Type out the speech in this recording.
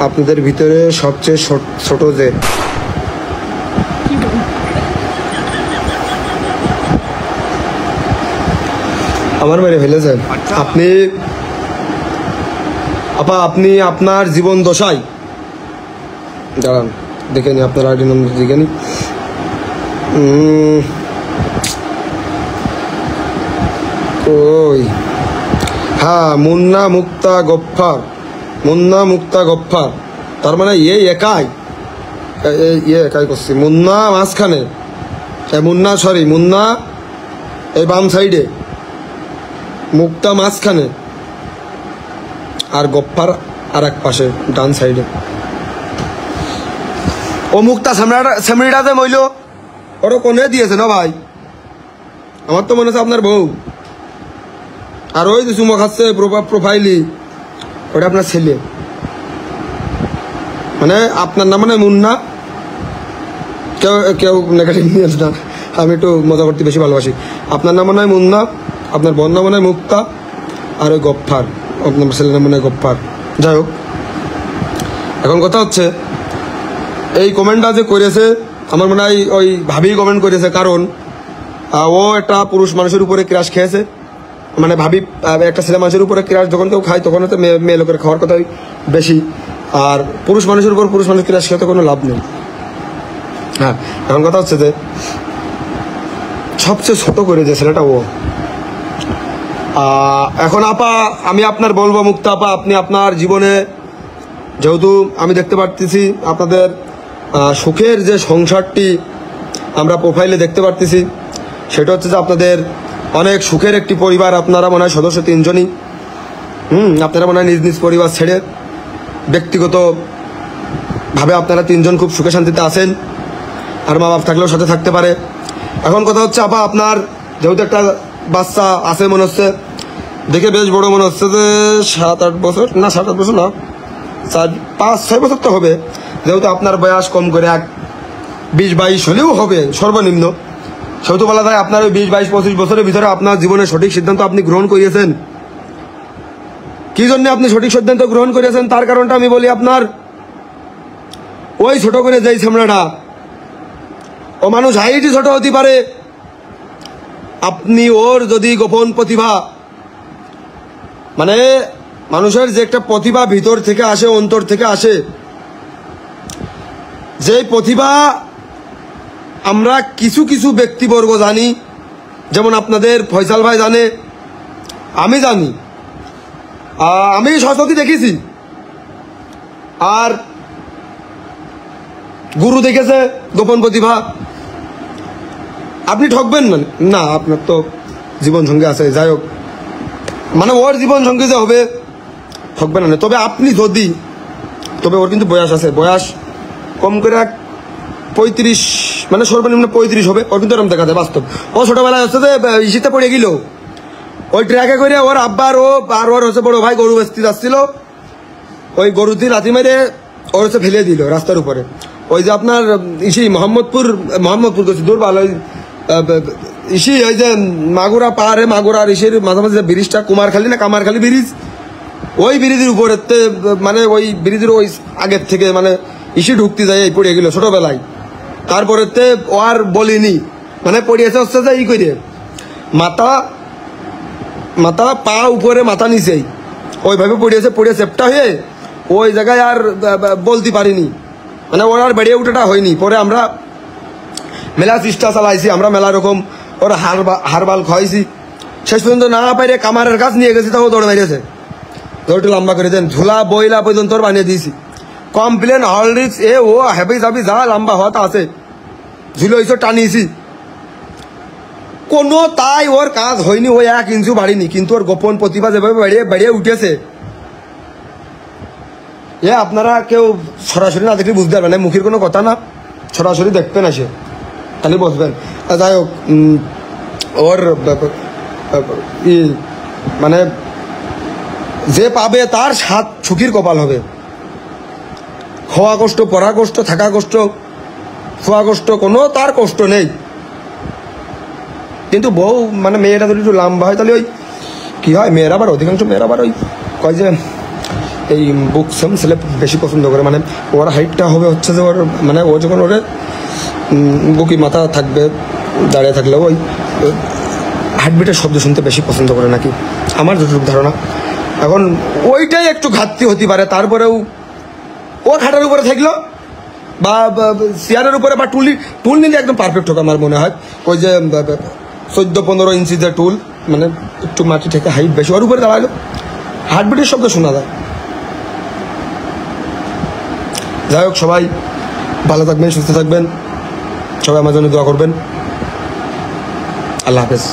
আপনাদের ভিতরে সবচেয়ে ছোট যে? আমার মেরে ফেলেছেন আপনি। আপা আপনি আপনার জীবন দশায়, দাঁড়ান দেখে নি আপনার আইডি নম্বর, দেখে নি। ওই হ্যাঁ, মুন্না মুক্তা গফফার, মুন্না মুক্তা গফফার, তার মানে একাই একাই করছি। মুন্না মাঝখানে, মুন্না সরি মুন্না এই বাম সাইডে, মুক্তা মাঝখানে, আর গফফার আর এক পাশে ডান সাইডে। ও মুক্তা সেমরিটাতে মইল ওরা কোনে দিয়েছে না ভাই? আমার তো মনে হচ্ছে আপনার বউ। আর ওই যে চুমো খাচ্ছে প্রোফাইলি, ওটা আপনার ছেলে। মানে আপনার নাম মানে মুন্না, কেউ কেউ নেগেটিভ নিয়ে না, আমি একটু মজা করতে বেশি ভালোবাসি। আপনার নাম মনে হয় মুন্না, আপনার বোন নাম মনে হয় মুক্তা, আর ওই গফফার আপনার ছেলের নাম মনে হয় গফফার। যাই হোক, এখন কথা হচ্ছে এই কমেন্টটা যে করেছে আমার মনে হয় ওই ভাবি কমেন্ট করেছে, কারণ ও একটা পুরুষ মানুষের উপরে ক্রাশ খেয়েছে। মানে ভাবি একটা ছেলে মানুষের উপরে ক্রাশ যখন কেউ খায় তখন তো মেয়ে লোকের খাওয়ার কথাই বেশি, আর পুরুষ মানুষের উপর পুরুষ মানুষ ক্রাশ খেয়ে তো কোনো লাভ নেই। হ্যাঁ, এখন কথা হচ্ছে যে সবচেয়ে ছোট করে যে ছেলেটা ও। এখন আপা আমি আপনার বলবো, মুক্তা আপা, আপনি আপনার জীবনে যেহেতু আমি দেখতে পারতেছি আপনাদের সুখের যে সংসারটি আমরা প্রোফাইলে দেখতে পারতেছি, সেটা হচ্ছে যে আপনাদের অনেক সুখের একটি পরিবার। আপনারা মনে হয় সদস্য 3 জনই। আপনারা মনে হয় নিজ নিজ পরিবার ছেড়ে ব্যক্তিগতভাবে আপনারা 3 জন খুব সুখে শান্তিতে আছেন, আর মা বাপ থাকলেও সাথে থাকতে পারে। এখন কথা হচ্ছে আপা আপনার যেহেতু একটা বাচ্চা আছে মনে হচ্ছে, দেখে বেশ বড় মনে হচ্ছে যে 7-8 বছর, না 7-8 বছর না, 5-6 বছর তো হবে। যেহেতু আপনার বয়স কম করে 20-22 হলেও হবে সর্বনিম্ন, সেহেতু বলা যায় আপনার ওই 20-22-25 বছরের ভিতরে আপনার জীবনের সঠিক সিদ্ধান্ত আপনি গ্রহণ করিয়েছেন। কি জন্য আপনি সঠিক সিদ্ধান্ত গ্রহণ করিয়েছেন তার কারণটা আমি বলি। আপনার ওই ছোট করে যেই সামনাটা, ও মানুষ হাইটই ছোট হতে পারে, আপনি ওর যদি গোপন প্রতিভা, মানে মানুষের যে একটা প্রতিভা ভিতর থেকে আসে, অন্তর থেকে আসে, যে প্রতিভা আমরা কিছু কিছু ব্যক্তিবর্গ জানি, যেমন আপনাদের ফয়সাল ভাই জানে, আমি জানি, আমি সচকি দেখেছি, আর গুরু দেখেছে গোপন প্রতিভা। আপনি ঠকবেন না, আপনার তো জীবন সঙ্গী আছে। যাই হোক, মানে ওর জীবন সঙ্গী যে হবে ঠকবেন না। তবে আপনি যদি, তবে ওর কিন্তু বয়স আছে, বয়স কম করে 35, মানে সর্বনিম্ন 35 হবে। ওর কিন্তু এরকম দেখা যায় বাস্তব। ও ছোটবেলায় হচ্ছে যে ইসিতে পড়ে গেল, ওই ট্র্যাকে করে ওর আব্বার আর ওর হচ্ছে বড় ভাই গরু বেচতে যাচ্ছিল, ওই গরুটি লাথি মেরে ওর হচ্ছে ফেলে দিল রাস্তার উপরে। ওই যে আপনার মোহাম্মদপুর করছি দূর ভালো ওই যে মাগুরা পাহাড়ে, মাগুরার মাঝামাঝি যে ব্রিজটা, কুমারখালী না কামারখালী ব্রিজ, ওই ব্রিজের উপরে, মানে ওই ব্রিজের ওই আগের থেকে মানে ঢুকতে যায় পড়ে গেল ছোটবেলায়। তারপরে ও আর বলিনি, মানে পড়িয়েছে হচ্ছে যে করে মাথা পা উপরে মাথা নিচেই ওইভাবে পড়িয়েছে, চেপটা হয়ে ওই জায়গায় আর বলতে পারিনি, মানে ওর আর বেড়িয়ে উঠাটা হয়নি। পরে আমরা মেলা চেষ্টা চালাইছি, আমরা মেলা রকম ওর হারবাল খাওয়াইছি, শেষ পর্যন্ত না পাইরে কামারের কাজ নিয়ে গেছি, তাও দৌড়ে বেরিয়েছে, দৌড়টা লম্বা করে দেন, ঝুলা বইলা পর্যন্ত ওর বানিয়ে দিয়েছি। কমপ্লেন হলরিক্স ও হেবি যাবি যা লম্বা হওয়া আছে, ঝুলে ওইসব টানিয়েছি, কোনো তাই ওর কাজ হয়নি, ও 1 ইঞ্চিও বাড়িনি। কিন্তু ওর গোপন প্রতিভা যেভাবে বেড়িয়ে উঠেছে, আপনারা কেউ সরাসরি না দেখলে বুঝতে পারবেন না, মুখের কোনো কথা না, সরাসরি দেখবেন আসে তাহলে বুঝবেন। যাই হোক, ওর মানে যে পাবে তার 7 সুখীর কপাল হবে। খাওয়া কষ্ট, পড়া কষ্ট, থাকা কষ্ট, শোয়া কষ্ট, কোনো তার কষ্ট নেই। কিন্তু বউ মানে মেয়েটা যদি একটু লম্বা হয় তাহলে ওই কি হয়, মেয়েরা আবার অধিকাংশ মেয়েরা আবার ওই কয় যে এই বুক সেম ছেলে বেশি পছন্দ করে, মানে ওর হাইটটা হবে হচ্ছে যে ওর মানে ও যখন ওরে বুকি মাথা থাকবে দাঁড়িয়ে থাকলে ওই হার্টবিটের শব্দ শুনতে বেশি পছন্দ করে নাকি, আমার যতটুকু ধারণা। এখন ওইটাই একটু ঘাটতি হতে পারে, তারপরেও ও খাটার উপরে থাকলো বা চেয়ারের উপরে বা টুল নিলে একদম পারফেক্ট হবে আমার মনে হয়। ওই যে 14-15 ইঞ্চি যে টুল, মানে একটু মাটি থেকে হাইট বেশি, ওর উপরে দাঁড়ালো হার্টবিটের শব্দ শোনা যায়। যাই হোক, সবাই ভালো থাকবেন, সুস্থ থাকবেন, সবাই আমার জন্য দোয়া করবেন। আল্লাহ হাফেজ।